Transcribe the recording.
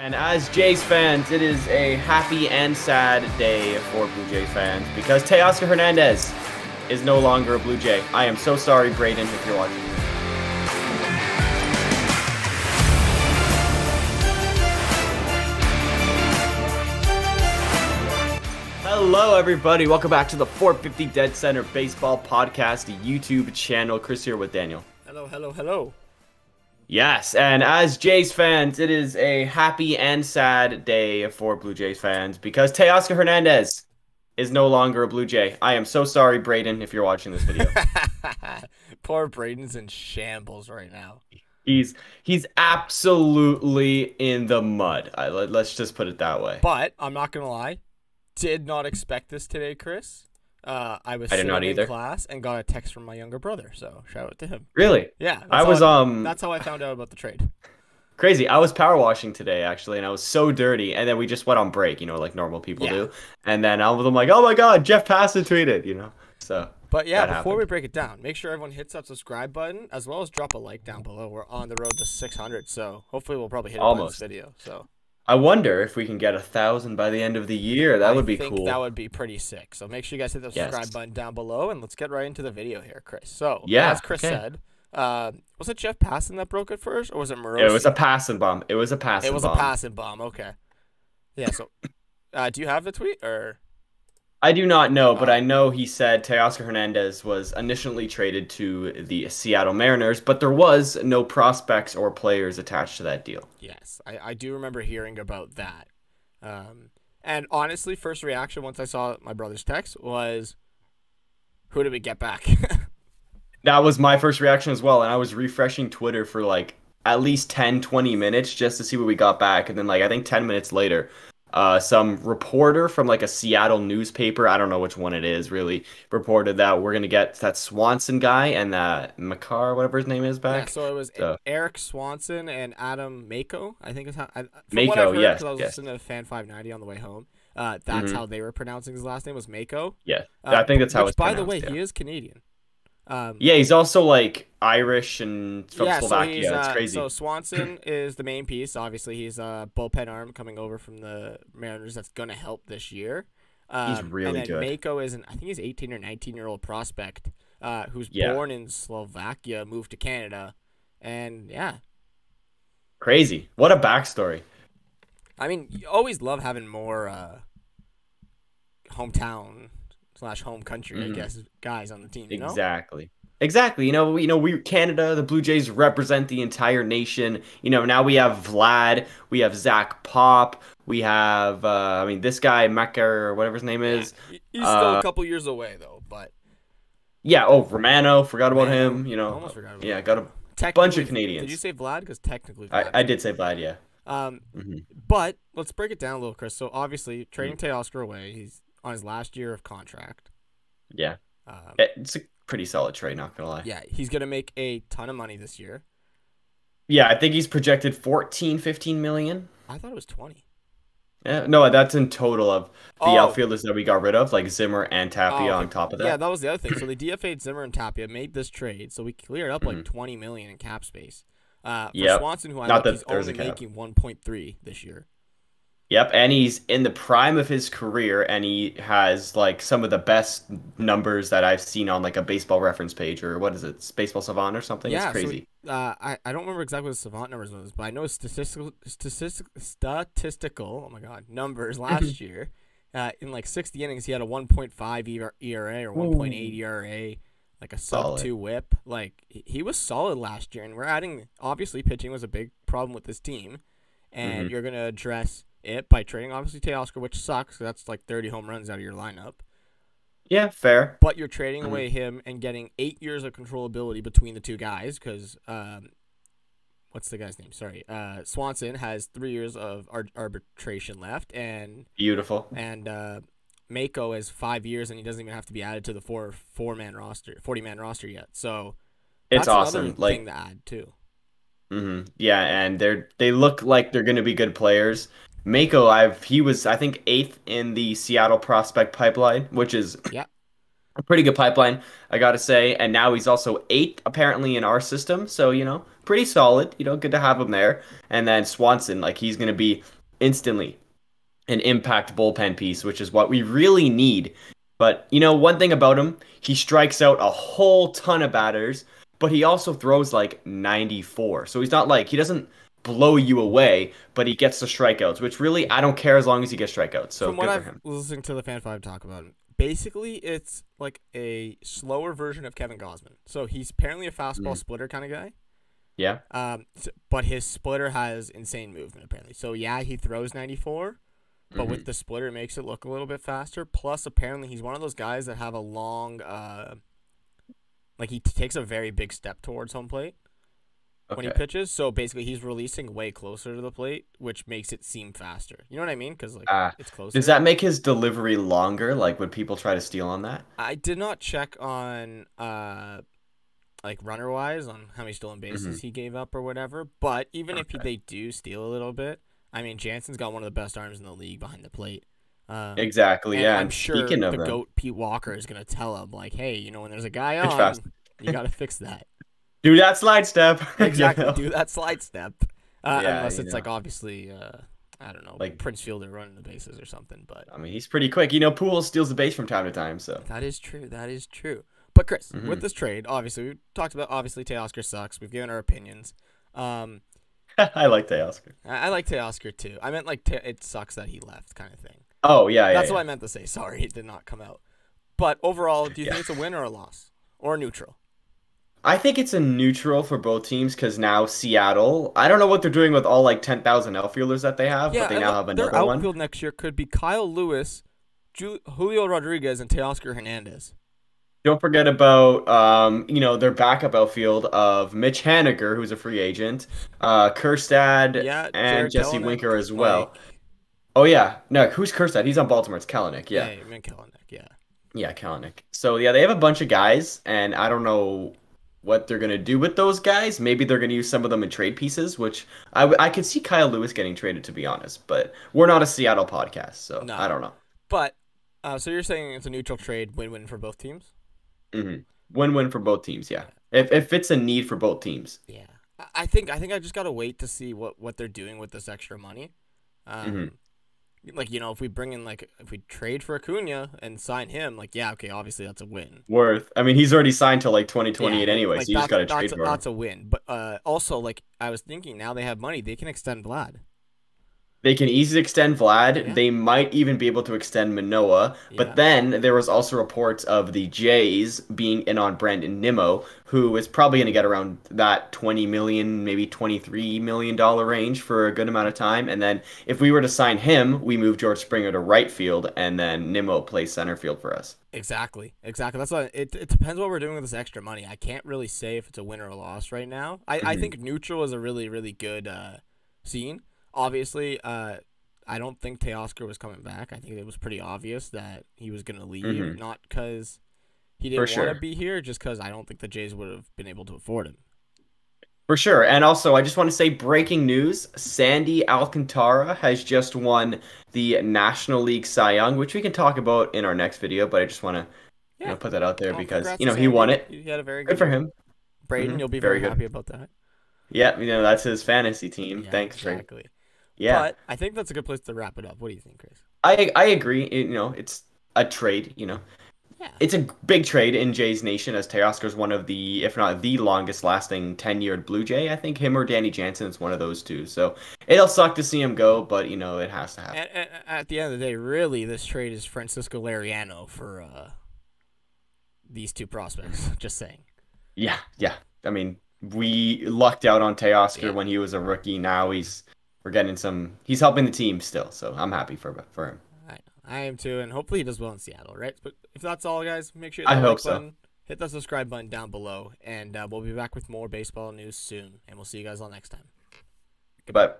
And as Jays fans, it is a happy and sad day for Blue Jays fans because Teoscar Hernandez is no longer a Blue Jay. I am so sorry, Braden, if you're watching. Hello, everybody. Welcome back to the 450 Dead Center Baseball Podcast YouTube channel. Chris here with Daniel. Hello, hello, hello. Yes, and as Jays fans, it is a happy and sad day for Blue Jays fans because Teoscar Hernandez is no longer a Blue Jay. I am so sorry, Braden, if you're watching this video. Poor Braden's in shambles right now. He's absolutely in the mud. Let's just put it that way. But I'm not gonna lie, did not expect this today, Chris. I was sitting in class and got a text from my younger brother, so shout out to him. Really? Yeah. That's how I found out about the trade. Crazy. I was power washing today, actually, and I was so dirty. And then we just went on break, like normal people do. And then I'm like, oh my God, Jeff Passan tweeted, So. But yeah, before we break it down, make sure everyone hits that subscribe button as well as drop a like down below. We're on the road to 600, so hopefully we'll probably hit it by this video. So. I wonder if we can get 1,000 by the end of the year. That would be cool. That would be pretty sick. So make sure you guys hit the subscribe button down below, and let's get right into the video here, Chris. So, as Chris said, was it Jeff Passan that broke it first, or was it Morosi? It was a Passan bomb. It was a Passan bomb. Okay. Yeah. So, do you have the tweet or? I do not know, but I know he said Teoscar Hernandez was initially traded to the Seattle Mariners, but there was no prospects or players attached to that deal. Yes, I do remember hearing about that. And honestly, first reaction once I saw my brother's text was, who did we get back? That was my first reaction as well, and I was refreshing Twitter for like at least 10, 20 minutes just to see what we got back, and then I think 10 minutes later, some reporter from like a Seattle newspaper, I don't know which one it is really, reported that we're going to get that Swanson guy and that Makar, whatever his name is, back. Yeah, so it was Eric Swanson and Adam Mako, I think is how. Mako, yes. Because I was listening to Fan 590 on the way home. That's how they were pronouncing his last name was Mako. Yeah, I think that's how it's pronounced. By the way, he is Canadian. Yeah, he's also like Irish and from Slovakia. So it's crazy. So Swanson is the main piece. Obviously, he's a bullpen arm coming over from the Mariners. That's going to help this year. He's really good. And then Mako is I think he's 18 or 19-year-old prospect who's born in Slovakia, moved to Canada, and crazy. What a backstory. I mean, you always love having more hometown / home country, I guess, guys on the team. Exactly. We Canada, the Blue Jays represent the entire nation. Now we have Vlad, we have Zach Pop, we have this guy Mecca or whatever his name is. He's still a couple years away though, but Romano, forgot about him. Almost forgot about him. Got a bunch of Canadians. Did you say Vlad? Because technically, I did say Vlad, yeah. But let's break it down a little, Chris. So obviously, trading Teoscar away, he's on his last year of contract. Yeah. It's a pretty solid trade, not gonna lie. Yeah, he's gonna make a ton of money this year. Yeah, I think he's projected 14, 15 million. I thought it was 20. Yeah, no, that's in total of the outfielders that we got rid of, like Zimmer and Tapia on top of that. Yeah, that was the other thing. So they DFA'd Zimmer and Tapia, made this trade, so we cleared up like 20 million in cap space. For Swanson, who I think he's only making 1.3 this year. Yep, and he's in the prime of his career, and he has like some of the best numbers that I've seen on like a baseball reference page, or what is it, Baseball Savant or something? Yeah, it's crazy. So, I don't remember exactly what the Savant numbers was, but I know statistical oh my God, numbers last year. In like 60 innings, he had a 1.5 ERA or 1.8 ERA, like a sub-2 whip. Like he was solid last year, and we're adding, obviously pitching was a big problem with this team, and you're gonna address it by trading obviously Teoscar, which sucks. That's like 30 home runs out of your lineup. Yeah, fair. But you're trading away him and getting 8 years of controllability between the two guys because what's the guy's name? Sorry, Swanson has 3 years of arbitration left, and beautiful. And Mako has 5 years, and he doesn't even have to be added to the 40-man roster yet. So it's that's awesome. Another thing to add too. Yeah, and they look like they're going to be good players. Mako, he was, I think, 8th in the Seattle prospect pipeline, which is a pretty good pipeline, I got to say. And now he's also 8th, apparently, in our system. So, pretty solid. Good to have him there. And then Swanson, like he's going to be instantly an impact bullpen piece, which is what we really need. But one thing about him, he strikes out a whole ton of batters, but he also throws like 94. So he's not like he doesn't blow you away, but he gets the strikeouts, which really I don't care as long as he gets strikeouts. So From what good for I've him. listening to the Fan 5 talk about him, basically it's like a slower version of Kevin Gausman. So he's apparently a fastball splitter kind of guy. Yeah. But his splitter has insane movement apparently. So yeah, he throws 94, but with the splitter it makes it look a little bit faster. Plus apparently he's one of those guys that have a long like he takes a very big step towards home plate when he pitches. So basically he's releasing way closer to the plate, which makes it seem faster. You know what I mean? Because like it's closer. Does that make his delivery longer? Like would people try to steal on that? I did not check on like runner wise on how many stolen bases he gave up or whatever. But even if they do steal a little bit, I mean Jansen's got one of the best arms in the league behind the plate. Exactly. Yeah. I'm And sure speaking of the them, GOAT Pete Walker is gonna tell him like, hey, when there's a guy on, you gotta fix that. do that slide step. Exactly. Do that slide step. Yeah, unless it's like obviously I don't know, like Prince Fielder running the bases or something. But I mean, he's pretty quick. Poole steals the base from time to time. So that is true. That is true. But Chris, with this trade, obviously we talked about Teoscar sucks. We've given our opinions. I like Teoscar. I like Teoscar too. I meant like it sucks that he left, kind of thing. Oh yeah, That's what I meant to say. Sorry, it did not come out. But overall, do you think it's a win or a loss or a neutral? I think it's a neutral for both teams because now Seattle, I don't know what they're doing with all like 10,000 outfielders that they have, but they now have another their one. outfield next year could be Kyle Lewis, Julio Rodriguez, and Teoscar Hernandez. Don't forget about their backup outfield of Mitch Haniger, who's a free agent, Kerstad, and Jared Jesse Kelenic, Winker as well. Oh yeah, no, who's Kerstad? He's on Baltimore. It's Kelenic. Yeah, you meant Kelenic. Yeah. Yeah, Kelenic. So yeah, they have a bunch of guys, and I don't know what they're gonna do with those guys. Maybe they're gonna use some of them in trade pieces, which I could see Kyle Lewis getting traded, to be honest. But we're not a Seattle podcast, so No. I don't know. But so you're saying it's a neutral trade, win-win for both teams? Win-win for both teams. Yeah, if it's a need for both teams. Yeah, I think I just gotta wait to see what they're doing with this extra money. Like if we bring in if we trade for Acuna and sign him, okay, obviously that's a win. I mean, he's already signed till 2028 anyway, so you just gotta trade for him. That's a win. But also, I was thinking, now they have money, they can extend Vlad. They can easily extend Vlad. Yeah. They might even be able to extend Manoah. Yeah. But then there was also reports of the Jays being in on Brandon Nimmo, who is probably going to get around that $20 million, maybe $23 million range for a good amount of time. And then if we were to sign him, we move George Springer to right field, and then Nimmo plays center field for us. Exactly. That's why it depends what we're doing with this extra money. I can't really say if it's a win or a loss right now. I think neutral is a really, really good scene. Obviously, I don't think Teoscar was coming back. I think it was pretty obvious that he was going to leave, not because he didn't want to be here, just because I don't think the Jays would have been able to afford him. For sure. And also, I just want to say breaking news, Sandy Alcantara has just won the National League Cy Young, which we can talk about in our next video, but I just want to put that out there because, he won it. He had a very good for him. Braden, you'll be very happy about that. Yeah, that's his fantasy team. Yeah, Thanks, exactly. Trey. Yeah. But I think that's a good place to wrap it up. What do you think, Chris? I agree. It's a trade, Yeah. It's a big trade in Jays Nation, as Teoscar's one of the, if not the longest lasting tenured Blue Jay. I think him or Danny Jansen is one of those two. So it'll suck to see him go, but it has to happen. And at the end of the day, really, this trade is Francisco Liriano for these two prospects. Just saying. Yeah. I mean, we lucked out on Teoscar when he was a rookie. Now we're getting he's helping the team still, so I'm happy for him. I am too, and hopefully he does well in Seattle, right? But if that's all, guys, make sure you hit hit the like button, hit that subscribe button down below, and we'll be back with more baseball news soon, and we'll see you guys all next time. Goodbye.